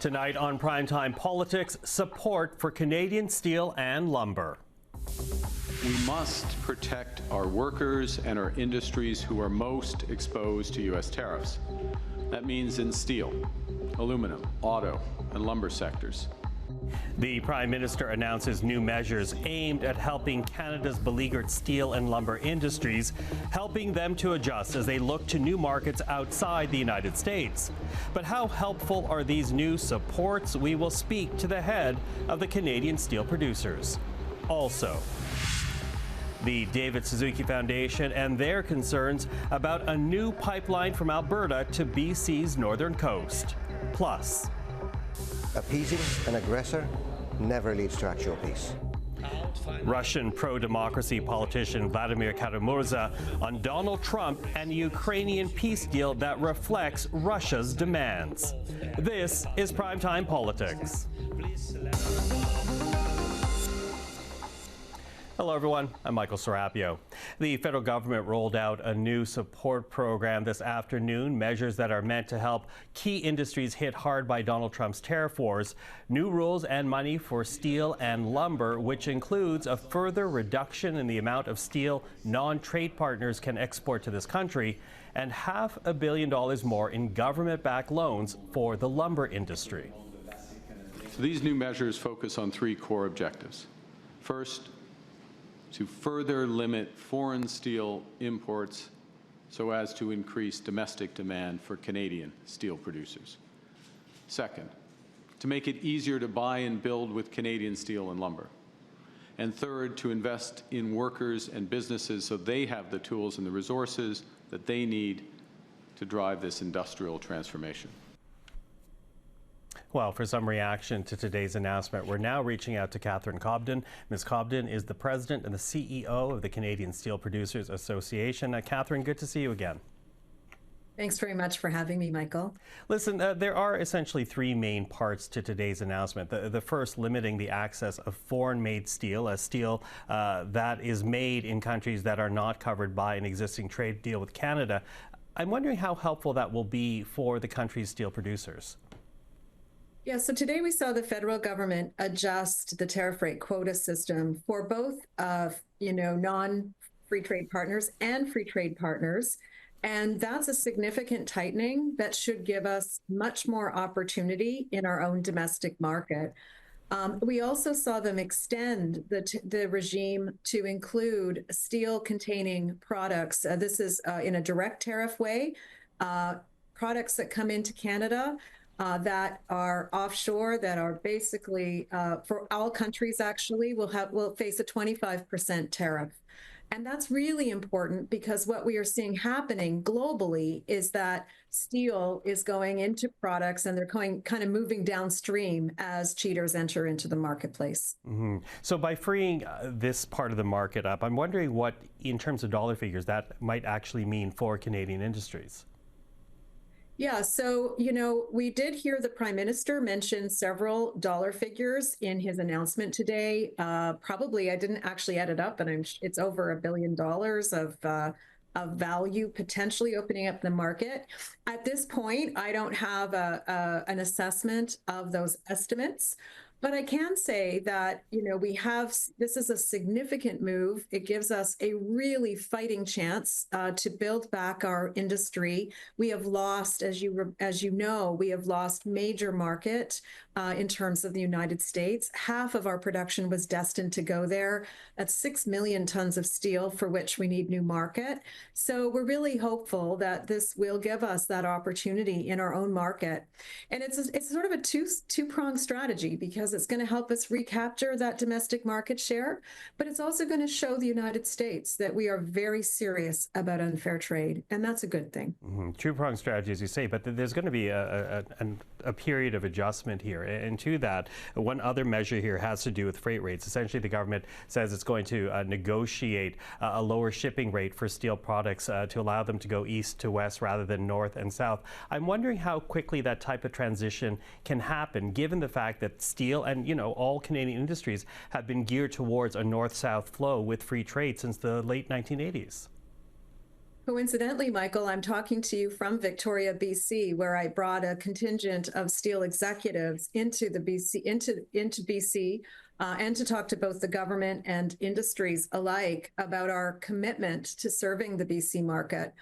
Tonight on Primetime Politics, support for Canadian steel and lumber. We must protect our workers and our industries who are most exposed to U.S. tariffs. That means in steel, aluminum, auto, and lumber sectors. The Prime Minister announces new measures aimed at helping Canada's beleaguered steel and lumber industries, helping them to adjust as they look to new markets outside the United States. But how helpful are these new supports? We will speak to the head of the Canadian steel producers. Also, the David Suzuki Foundation and their concerns about a new pipeline from Alberta to BC's northern coast. Plus, appeasing an aggressor never leads to actual peace. Russian pro-democracy politician Vladimir Kara-Murza on Donald Trump and a Ukrainian peace deal that reflects Russia's demands. This is Primetime Politics. Hello, everyone. I'm Michael Serapio. The federal government rolled out a new support program this afternoon, measures that are meant to help key industries hit hard by Donald Trump's tariff wars, new rules and money for steel and lumber, which includes a further reduction in the amount of steel non-trade partners can export to this country, and $500 million more in government-backed loans for the lumber industry. So these new measures focus on three core objectives. First, to further limit foreign steel imports so as to increase domestic demand for Canadian steel producers. Second, to make it easier to buy and build with Canadian steel and lumber. And third, to invest in workers and businesses so they have the tools and the resources that they need to drive this industrial transformation. Well, for some reaction to today's announcement, we're now reaching out to Catherine Cobden. Ms. Cobden is the president and the CEO of the Canadian Steel Producers Association. Catherine, good to see you again. Thanks very much for having me, Michael. Listen, there are essentially three main parts to today's announcement. The first, limiting the access of foreign-made steel, a steel that is made in countries that are not covered by an existing trade deal with Canada. I'm wondering how helpful that will be for the country's steel producers. Yeah, so today we saw the federal government adjust the tariff rate quota system for both, non-free trade partners and free trade partners. And that's a significant tightening that should give us much more opportunity in our own domestic market. We also saw them extend the regime to include steel-containing products. This is in a direct tariff way, products that come into Canada that are offshore, that are basically, for all countries actually, will face a 25% tariff. And that's really important because what we are seeing happening globally is that steel is going into products and they're kind of moving downstream as cheaters enter into the marketplace. Mm-hmm. So by freeing this part of the market up, I'm wondering what, in terms of dollar figures, that might actually mean for Canadian industries. Yeah, so, we did hear the Prime Minister mention several dollar figures in his announcement today. Probably, I didn't actually add it up, but it's over $1 billion of value potentially opening up the market. At this point, I don't have an assessment of those estimates. But I can say that, this is a significant move. It gives us a really fighting chance to build back our industry. We have lost, as you know, we have lost major market in terms of the United States. Half of our production was destined to go there. That's 6 million tons of steel for which we need new market. So we're really hopeful that this will give us that opportunity in our own market. And it's sort of a two-pronged strategy because it's going to help us recapture that domestic market share, but it's also going to show the United States that we are very serious about unfair trade, and that's a good thing. Mm-hmm. Two-pronged strategy, as you say, but there's going to be a period of adjustment here. And to that, one other measure here has to do with freight rates. Essentially, the government says it's going to negotiate a lower shipping rate for steel products to allow them to go east to west rather than north and south. I'm wondering how quickly that type of transition can happen, given the fact that steel and all Canadian industries have been geared towards a north-south flow with free trade since the late 1980s. Coincidentally, Michael, I'm talking to you from Victoria, BC, where I brought a contingent of steel executives into BC, and to talk to both the government and industries alike about our commitment to serving the BC market.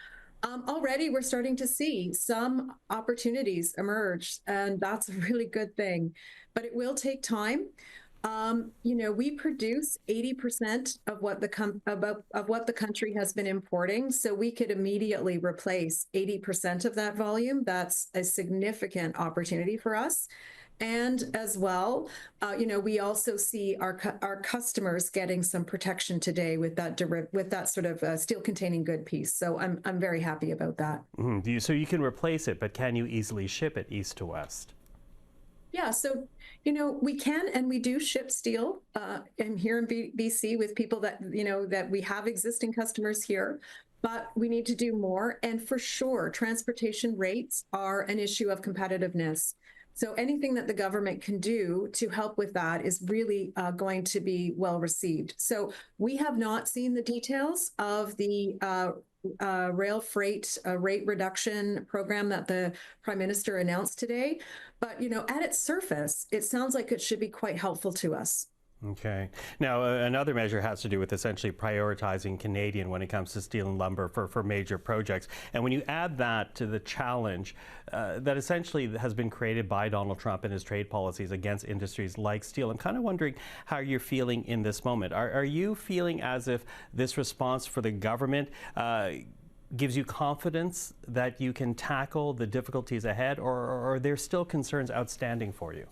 Already, we're starting to see some opportunities emerge, and that's a really good thing. But it will take time. We produce 80% of what the country has been importing, so we could immediately replace 80% of that volume. That's a significant opportunity for us. And as well, we also see our customers getting some protection today with that sort of steel-containing good piece. So I'm very happy about that. Mm-hmm. So you can replace it, but can you easily ship it east to west? Yeah, so, we can and we do ship steel and here in BC with people that, that we have existing customers here, but we need to do more. And for sure, transportation rates are an issue of competitiveness. So anything that the government can do to help with that is really going to be well received. So we have not seen the details of the rail freight rate reduction program that the Prime Minister announced today. But, at its surface, it sounds like it should be quite helpful to us. Okay. Now, another measure has to do with essentially prioritizing Canadian when it comes to steel and lumber for major projects. And when you add that to the challenge that essentially has been created by Donald Trump and his trade policies against industries like steel, I'm kind of wondering how you're feeling in this moment. Are you feeling as if this response for the government gives you confidence that you can tackle the difficulties ahead, or are there still concerns outstanding for you?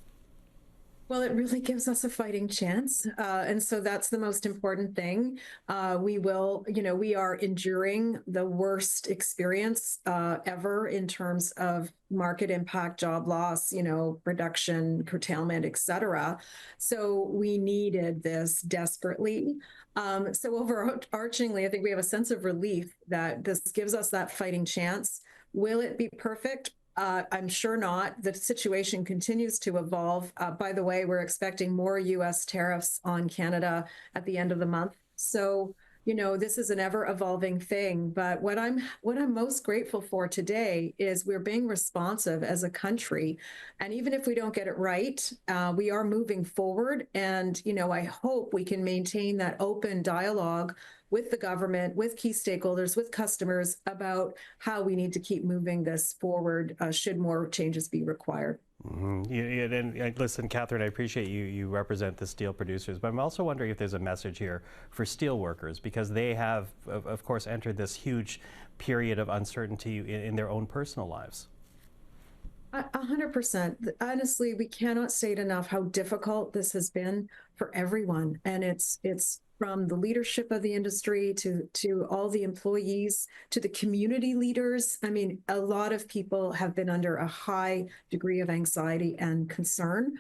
Well, it really gives us a fighting chance. And so that's the most important thing. We are enduring the worst experience ever in terms of market impact, job loss, reduction, curtailment, et cetera. So we needed this desperately. So overarchingly, I think we have a sense of relief that this gives us that fighting chance. Will it be perfect? I'm sure not. The situation continues to evolve. By the way, we're expecting more U.S. tariffs on Canada at the end of the month. So, this is an ever-evolving thing. But what I'm most grateful for today is we're being responsive as a country. And even if we don't get it right, we are moving forward. And, I hope we can maintain that open dialogue with the government, with key stakeholders, with customers about how we need to keep moving this forward should more changes be required. Mm-hmm. And listen, Catherine, I appreciate you represent the steel producers, but I'm also wondering if there's a message here for steel workers, because they have, of course, entered this huge period of uncertainty in their own personal lives. 100%. Honestly, we cannot state enough how difficult this has been for everyone. And it's from the leadership of the industry to all the employees, to the community leaders. I mean, a lot of people have been under a high degree of anxiety and concern.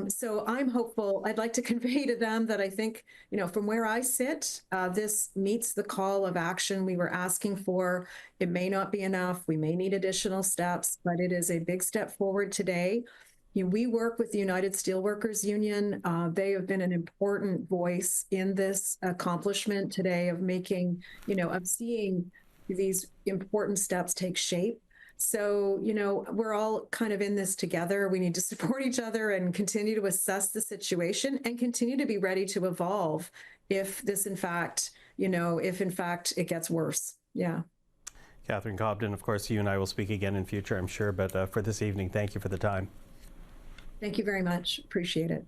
So I'm hopeful. I'd like to convey to them that I think, from where I sit, this meets the call of action we were asking for. It may not be enough. We may need additional steps, but it is a big step forward today. We work with the United Steelworkers Union. They have been an important voice in this accomplishment today of making, of seeing these important steps take shape. So, we're all kind of in this together. We need to support each other and continue to assess the situation and continue to be ready to evolve if this, in fact, it gets worse. Yeah. Catherine Cobden, of course, you and I will speak again in future, I'm sure. But for this evening, thank you for the time. Thank you very much. Appreciate it.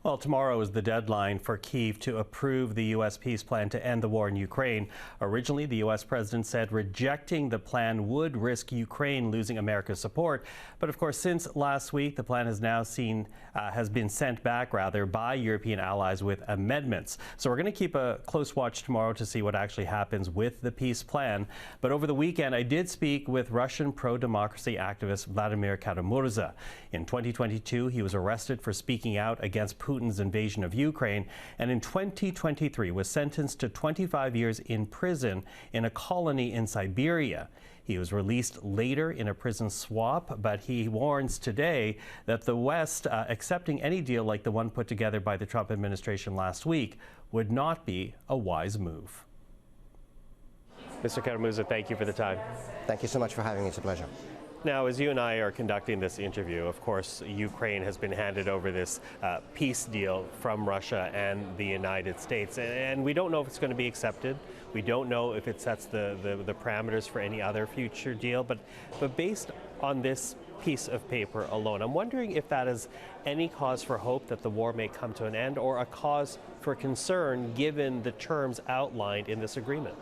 Well, tomorrow is the deadline for Kyiv to approve the U.S. peace plan to end the war in Ukraine. Originally, the U.S. president said rejecting the plan would risk Ukraine losing America's support. But of course, since last week, the plan has now been sent back by European allies with amendments. So we're going to keep a close watch tomorrow to see what actually happens with the peace plan. But over the weekend, I did speak with Russian pro-democracy activist Vladimir Kara-Murza. In 2022, he was arrested for speaking out against Putin's invasion of Ukraine, and in 2023 was sentenced to 25 years in prison in a colony in Siberia. He was released later in a prison swap, but he warns today that the West accepting any deal like the one put together by the Trump administration last week would not be a wise move. Mr. Kara-Murza, thank you for the time. Thank you so much for having me. It's a pleasure. Now, as you and I are conducting this interview, of course, Ukraine has been handed over this peace deal from Russia and the United States, and we don't know if it's going to be accepted. We don't know if it sets the parameters for any other future deal, but based on this piece of paper alone, I'm wondering if that is any cause for hope that the war may come to an end, or a cause for concern given the terms outlined in this agreement.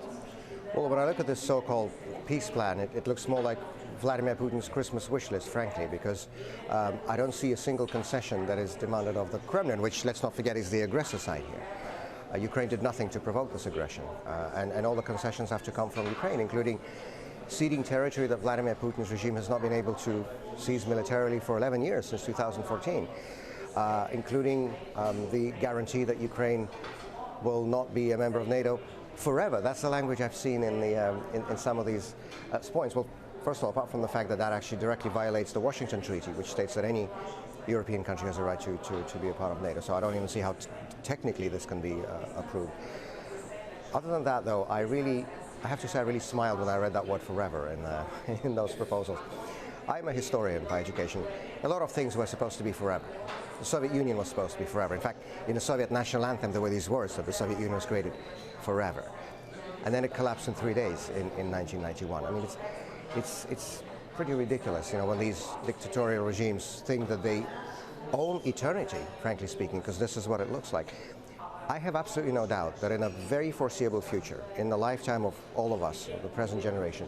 Well, when I look at this so-called peace plan, it looks more like Vladimir Putin's Christmas wish list, frankly, because I don't see a single concession that is demanded of the Kremlin, which, let's not forget, is the aggressor side here. Ukraine did nothing to provoke this aggression, and all the concessions have to come from Ukraine, including ceding territory that Vladimir Putin's regime has not been able to seize militarily for 11 years, since 2014, including the guarantee that Ukraine will not be a member of NATO forever. That's the language I've seen in some of these points. Well, first of all, apart from the fact that that actually directly violates the Washington Treaty, which states that any European country has a right to be a part of NATO, so I don't even see how technically this can be approved. Other than that, though, I have to say I really smiled when I read that word forever in those proposals. I'm a historian by education. A lot of things were supposed to be forever. The Soviet Union was supposed to be forever. In fact, in the Soviet national anthem, there were these words that the Soviet Union was created forever. And then it collapsed in 3 days in 1991. I mean, it's pretty ridiculous, you know, when these dictatorial regimes think that they own eternity, frankly speaking, because this is what it looks like. I have absolutely no doubt that in a very foreseeable future, in the lifetime of all of us, the present generation,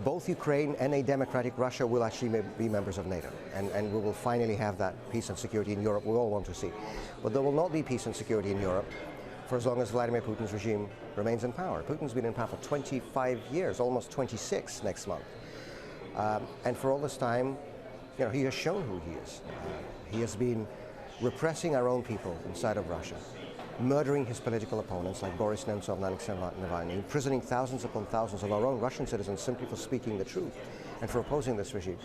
both Ukraine and a democratic Russia will actually be members of NATO, and we will finally have that peace and security in Europe we all want to see. But there will not be peace and security in Europe for as long as Vladimir Putin's regime remains in power. Putin's been in power for 25 years, almost 26 next month. And for all this time, you know, he has shown who he is. He has been repressing our own people inside of Russia, murdering his political opponents like Boris Nemtsov and Alexei Navalny, imprisoning thousands upon thousands of our own Russian citizens simply for speaking the truth and for opposing this regime.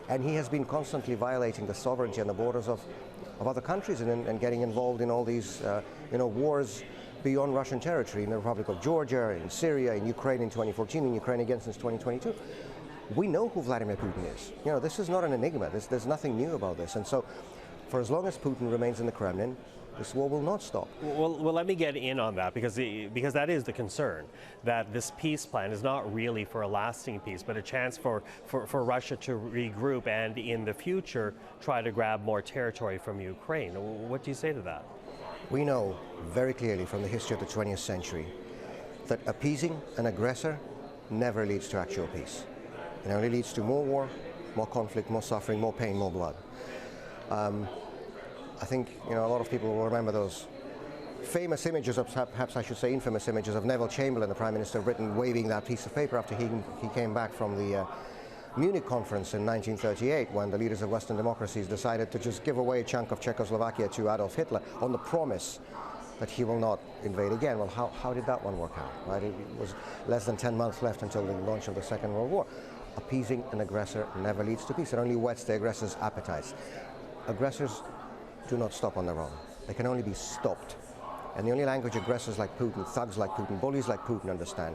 And he has been constantly violating the sovereignty and the borders of other countries and getting involved in all these wars beyond Russian territory, in the Republic of Georgia, in Syria, in Ukraine in 2014, in Ukraine again since 2022. We know who Vladimir Putin is. You know, this is not an enigma. There's nothing new about this. And so, for as long as Putin remains in the Kremlin, this war will not stop. Well, let me get in on that, because that is the concern, that this peace plan is not really for a lasting peace, but a chance for Russia to regroup and in the future try to grab more territory from Ukraine. What do you say to that? We know very clearly from the history of the 20th century that appeasing an aggressor never leads to actual peace. It only leads to more war, more conflict, more suffering, more pain, more blood. I think, you know, a lot of people will remember those famous images, of, perhaps I should say infamous images, of Neville Chamberlain, the Prime Minister of Britain, waving that piece of paper after he came back from the Munich conference in 1938, when the leaders of Western democracies decided to just give away a chunk of Czechoslovakia to Adolf Hitler on the promise that he will not invade again. Well, how did that one work out? Right? It was less than 10 months left until the launch of the Second World War. Appeasing an aggressor never leads to peace. It only whets the aggressor's appetites. Aggressors do not stop on their own. They can only be stopped. And the only language aggressors like Putin, thugs like Putin, bullies like Putin understand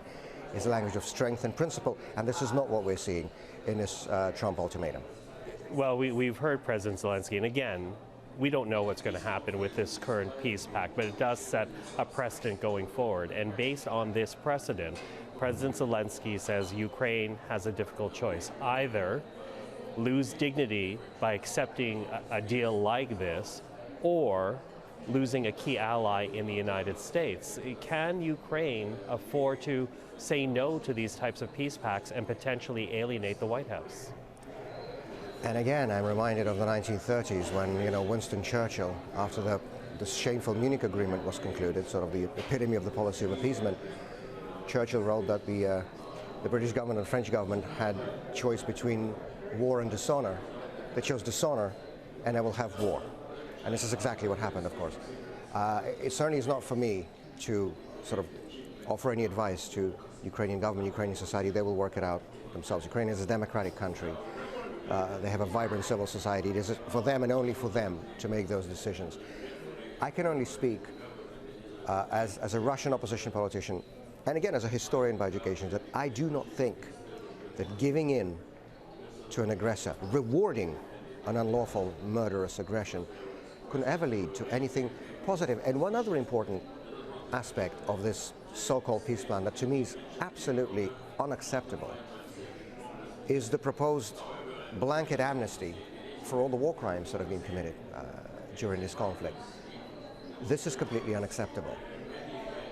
is the language of strength and principle. And this is not what we're seeing in this Trump ultimatum. Well, we've heard President Zelensky, and again, we don't know what's going to happen with this current peace pact, but it does set a precedent going forward. And based on this precedent, President Zelensky says Ukraine has a difficult choice. Either lose dignity by accepting a deal like this, or losing a key ally in the United States. Can Ukraine afford to say no to these types of peace pacts and potentially alienate the White House? And again, I'm reminded of the 1930s when, you know, Winston Churchill, after the shameful Munich Agreement was concluded, sort of the epitome of the policy of appeasement, Churchill wrote that the British government and French government had choice between war and dishonor. They chose dishonor, and they will have war. And this is exactly what happened, of course. It certainly is not for me to sort of offer any advice to Ukrainian government, Ukrainian society. They will work it out themselves. Ukraine is a democratic country. They have a vibrant civil society. It is for them and only for them to make those decisions. I can only speak as a Russian opposition politician, and again as a historian by education, that I do not think that giving in to an aggressor, rewarding an unlawful, murderous aggression, can ever lead to anything positive. And one other important aspect of this so-called peace plan that to me is absolutely unacceptable is the proposed blanket amnesty for all the war crimes that have been committed during this conflict. This is completely unacceptable.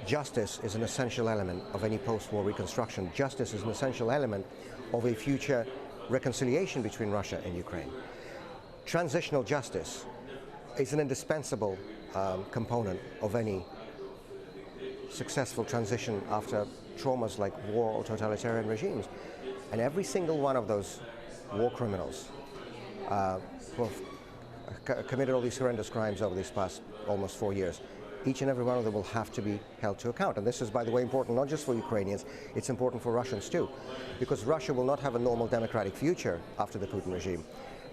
Justice is an essential element of any post-war reconstruction. Justice is an essential element of a future reconciliation between Russia and Ukraine. Transitional justice is an indispensable component of any successful transition after traumas like war or totalitarian regimes. And every single one of those war criminals who have committed all these horrendous crimes over these past almost 4 years, each and every one of them will have to be held to account. And this is, by the way, important not just for Ukrainians, it's important for Russians too, because Russia will not have a normal democratic future after the Putin regime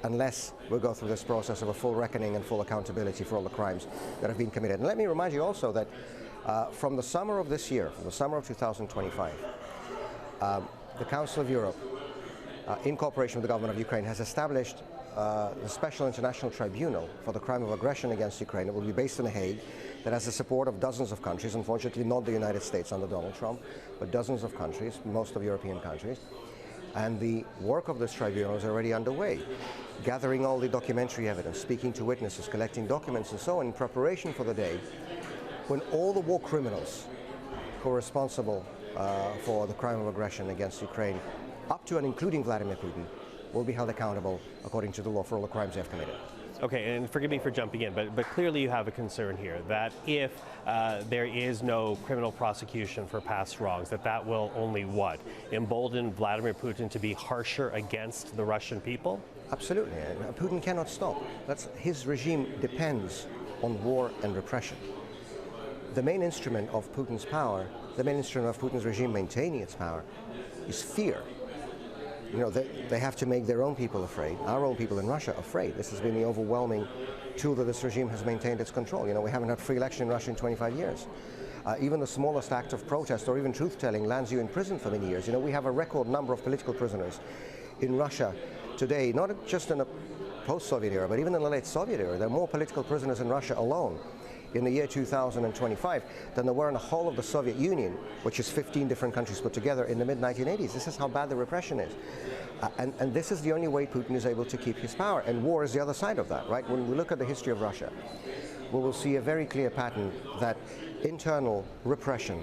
unless we go through this process of a full reckoning and full accountability for all the crimes that have been committed. And let me remind you also that from the summer of this year, from the summer of 2025, the Council of Europe, in cooperation with the government of Ukraine, has established the Special International Tribunal for the crime of aggression against Ukraine. It will be based in The Hague, that has the support of dozens of countries, unfortunately not the United States under Donald Trump, but dozens of countries, most of European countries. And the work of this tribunal is already underway, gathering all the documentary evidence, speaking to witnesses, collecting documents and so on, in preparation for the day when all the war criminals who are responsible for the crime of aggression against Ukraine, up to and including Vladimir Putin, will be held accountable according to the law for all the crimes they have committed. Okay, and forgive me for jumping in, but clearly you have a concern here that if there is no criminal prosecution for past wrongs, that will only what? Embolden Vladimir Putin to be harsher against the Russian people? Absolutely. Putin cannot stop. His regime depends on war and repression. The main instrument of Putin's power, the main instrument of Putin's regime maintaining its power, is fear. You know, they have to make their own people afraid, our own people in Russia afraid. This has been the overwhelming tool that this regime has maintained its control. You know, we haven't had free election in Russia in 25 years. Even the smallest act of protest or even truth-telling lands you in prison for many years. You know, we have a record number of political prisoners in Russia today, not just in the post-Soviet era, but even in the late Soviet era. There are more political prisoners in Russia alone in the year 2025 than there were in the whole of the Soviet Union, which is 15 different countries put together in the mid-1980s. This is how bad the repression is. And this is the only way Putin is able to keep his power. And war is the other side of that, right? When we look at the history of Russia, we will see a very clear pattern that internal repression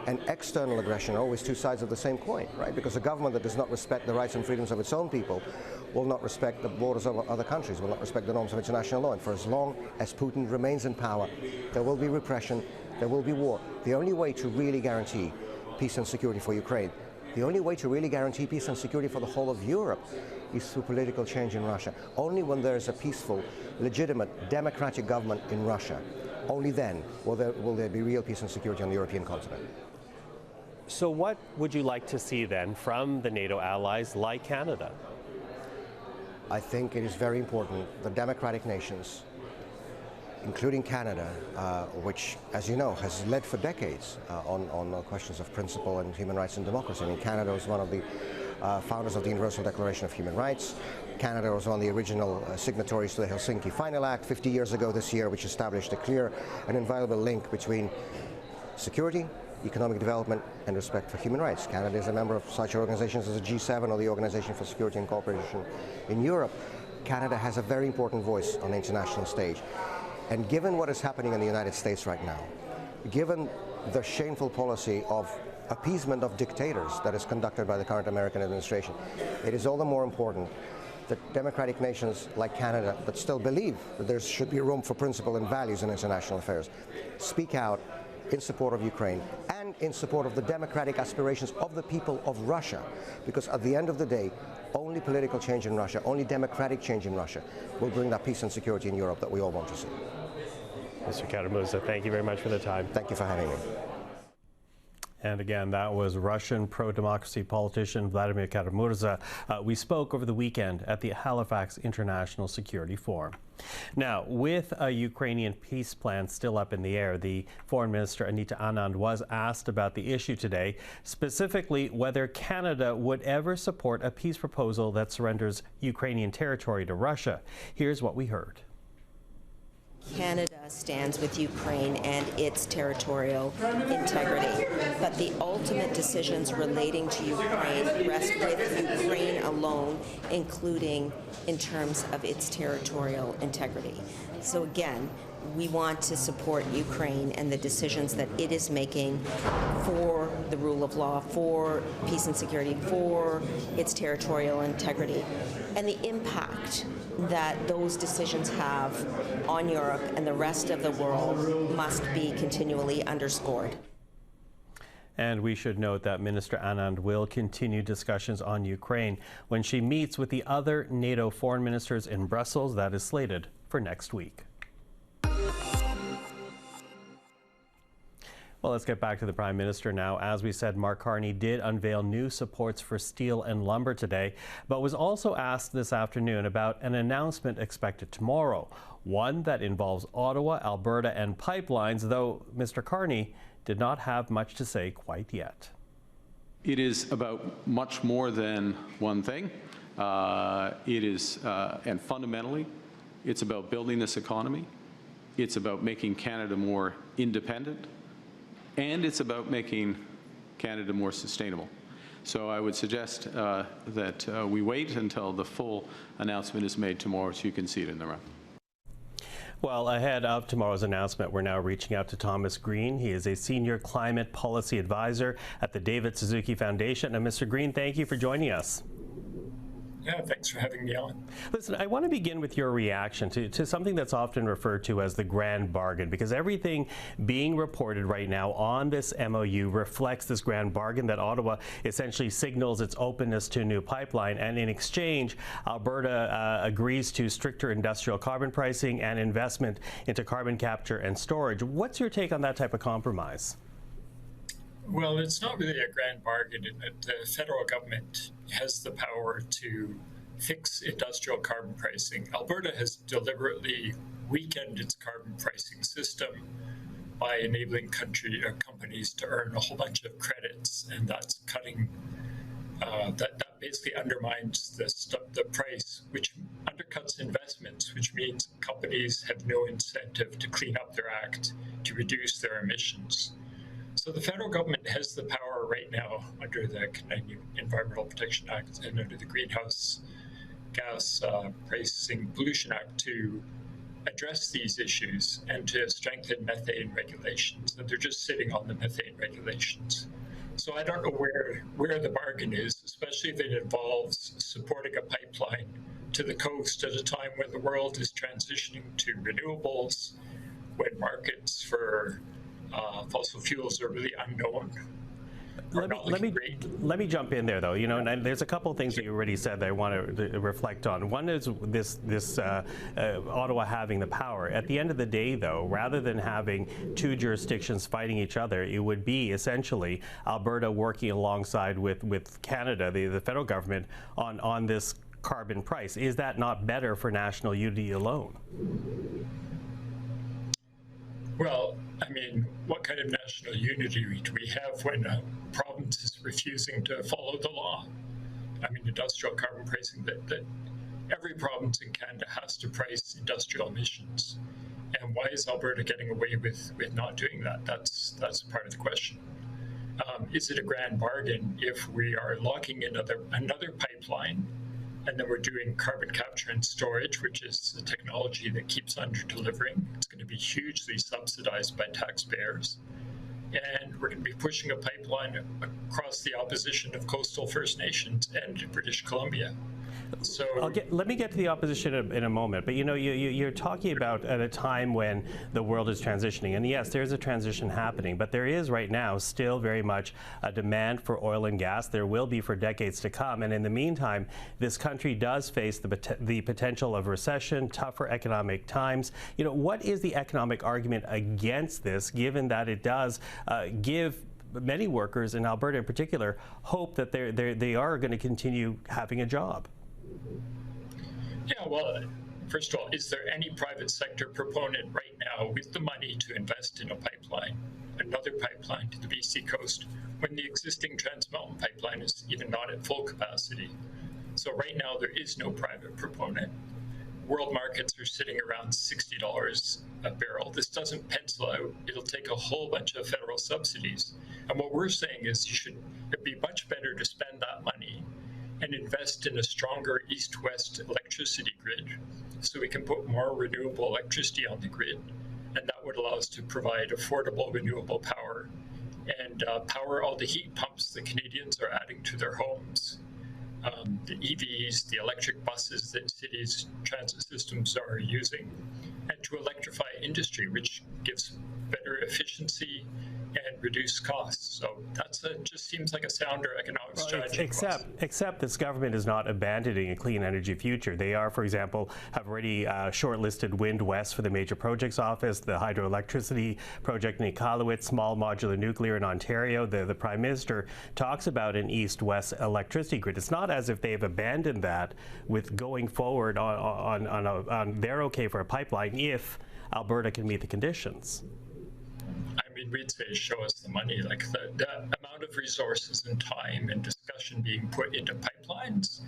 and external aggression are always two sides of the same coin, right? Because a government that does not respect the rights and freedoms of its own people will not respect the borders of other countries, will not respect the norms of international law. And for as long as Putin remains in power, there will be repression, there will be war. The only way to really guarantee peace and security for Ukraine, the only way to really guarantee peace and security for the whole of Europe is through political change in Russia. Only when there is a peaceful, legitimate, democratic government in Russia, only then will there be real peace and security on the European continent. So what would you like to see then from the NATO allies like Canada? I think it is very important that democratic nations, including Canada, which, as you know, has led for decades on questions of principle and human rights and democracy. I mean, Canada was one of the founders of the Universal Declaration of Human Rights. Canada was one of the original signatories to the Helsinki Final Act 50 years ago this year, which established a clear and inviolable link between security, economic development, and respect for human rights. Canada is a member of such organizations as the G7 or the Organization for Security and Cooperation in Europe. Canada has a very important voice on the international stage. And given what is happening in the United States right now, given the shameful policy of appeasement of dictators that is conducted by the current American administration, it is all the more important that democratic nations like Canada that still believe that there should be room for principle and values in international affairs speak out in support of Ukraine and in support of the democratic aspirations of the people of Russia. Because at the end of the day, only political change in Russia, only democratic change in Russia will bring that peace and security in Europe that we all want to see. Mr. Kara-Murza, thank you very much for the time. Thank you for having me. And again, that was Russian pro-democracy politician Vladimir Kara-Murza. We spoke over the weekend at the Halifax International Security Forum. Now, with a Ukrainian peace plan still up in the air, the Foreign Minister Anita Anand was asked about the issue today, specifically whether Canada would ever support a peace proposal that surrenders Ukrainian territory to Russia. Here's what we heard. Canada stands with Ukraine and its territorial integrity, but the ultimate decisions relating to Ukraine rest with Ukraine alone, including in terms of its territorial integrity. So again, we want to support Ukraine and the decisions that it is making for the rule of law, for peace and security, for its territorial integrity, and the impact that those decisions have on Europe and the rest of the world must be continually underscored. And we should note that Minister Anand will continue discussions on Ukraine when she meets with the other NATO foreign ministers in Brussels. That is slated for next week. Well, let's get back to the Prime Minister now. As we said, Mark Carney did unveil new supports for steel and lumber today, but was also asked this afternoon about an announcement expected tomorrow, one that involves Ottawa, Alberta, and pipelines, though Mr. Carney did not have much to say quite yet. It is about much more than one thing. And fundamentally, it's about building this economy. It's about making Canada more independent. And it's about making Canada more sustainable. So I would suggest that we wait until the full announcement is made tomorrow so you can see it in the round. Well, ahead of tomorrow's announcement, we're now reaching out to Thomas Green. He is a senior climate policy advisor at the David Suzuki Foundation. And Mr. Green, thank you for joining us. Yeah, thanks for having me on. Listen, I want to begin with your reaction to something that's often referred to as the grand bargain, because everything being reported right now on this MOU reflects this grand bargain that Ottawa essentially signals its openness to a new pipeline, and in exchange, Alberta agrees to stricter industrial carbon pricing and investment into carbon capture and storage. What's your take on that type of compromise? Well, it's not really a grand bargain in that the federal government has the power to fix industrial carbon pricing. Alberta has deliberately weakened its carbon pricing system by enabling companies to earn a whole bunch of credits, and that's cutting. That basically undermines the price, which undercuts investments, which means companies have no incentive to clean up their act to reduce their emissions. So the federal government has the power right now under the Canadian Environmental Protection Act and under the Greenhouse Gas Pricing Pollution Act to address these issues and to strengthen methane regulations. And they're just sitting on the methane regulations. So I don't know where the bargain is, especially if it involves supporting a pipeline to the coast at a time when the world is transitioning to renewables, when markets for fossil fuels are really unknown. Let me jump in there, though. You know, and there's a couple of things that you already said that I want to reflect on. One is this Ottawa having the power. At the end of the day, though, rather than having two jurisdictions fighting each other, it would be essentially Alberta working alongside with Canada, the federal government, on this carbon price. Is that not better for national unity alone? Well, I mean, what kind of national unity do we have when a province is refusing to follow the law? I mean, industrial carbon pricing, that every province in Canada has to price industrial emissions. And why is Alberta getting away with not doing that? That's part of the question. Is it a grand bargain if we are locking in another pipeline, and then we're doing carbon capture and storage, which is a technology that keeps under-delivering? It's going to be hugely subsidized by taxpayers. And we're going to be pushing a pipeline across the opposition of coastal First Nations and British Columbia. So let me get to the opposition in a moment, but you know, you're talking about at a time when the world is transitioning, and yes, there's a transition happening, but there is right now still very much a demand for oil and gas. There will be for decades to come, and in the meantime, this country does face the potential of recession, tougher economic times. You know, what is the economic argument against this, given that it does give many workers in Alberta in particular hope that they are going to continue having a job. Yeah, well, first of all, is there any private sector proponent right now with the money to invest in a pipeline, another pipeline to the BC coast, when the existing Trans Mountain pipeline is even not at full capacity? So right now, there is no private proponent. World markets are sitting around $60 a barrel. This doesn't pencil out. It'll take a whole bunch of federal subsidies. And what we're saying is it'd be much better to spend that money and invest in a stronger east-west electricity grid so we can put more renewable electricity on the grid. And that would allow us to provide affordable renewable power and power all the heat pumps that Canadians are adding to their homes. The EVs, the electric buses that cities' transit systems are using, and to electrify industry, which gives better efficiency and reduced costs. So that's just seems like a sounder economic strategy. Except this government is not abandoning a clean energy future. They are, for example, have already shortlisted Wind West for the Major Projects Office, the hydroelectricity project in Iqaluit, small modular nuclear in Ontario. The Prime Minister talks about an east-west electricity grid. It's not as if they've abandoned that with going forward on they're okay for a pipeline if Alberta can meet the conditions. I mean, we'd say show us the money, like the amount of resources and time and discussion being put into pipelines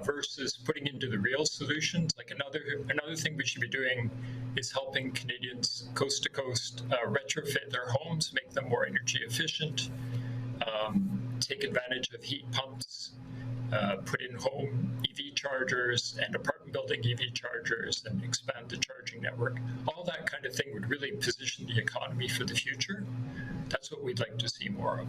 versus putting into the real solutions. Like another thing we should be doing is helping Canadians coast to coast retrofit their homes, make them more energy efficient, take advantage of heat pumps, put in home EV chargers and apartment building EV chargers and expand the charging network. All that kind of thing would really position the economy for the future. That's what we'd like to see more of.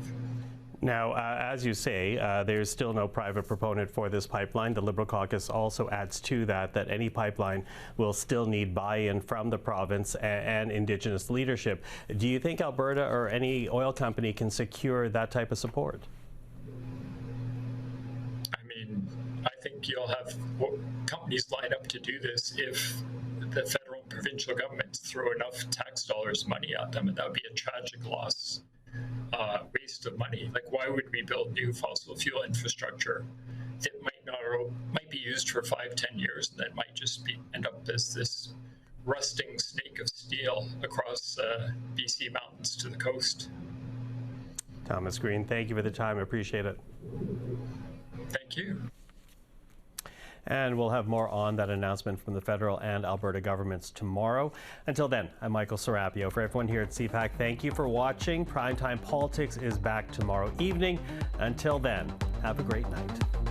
Now, as you say, there's still no private proponent for this pipeline. The Liberal caucus also adds to that any pipeline will still need buy-in from the province and Indigenous leadership. Do you think Alberta or any oil company can secure that type of support? I think you'll have companies line up to do this if the federal and provincial governments throw enough tax dollars money at them, and that would be a tragic loss, waste of money. Like, why would we build new fossil fuel infrastructure that might be used for 5-10 years, and then might just end up as this rusting snake of steel across BC mountains to the coast? Thomas Green, thank you for the time. I appreciate it. Thank you. And we'll have more on that announcement from the federal and Alberta governments tomorrow. Until then, I'm Michael Serapio. For everyone here at CPAC, thank you for watching. Primetime Politics is back tomorrow evening. Until then, have a great night.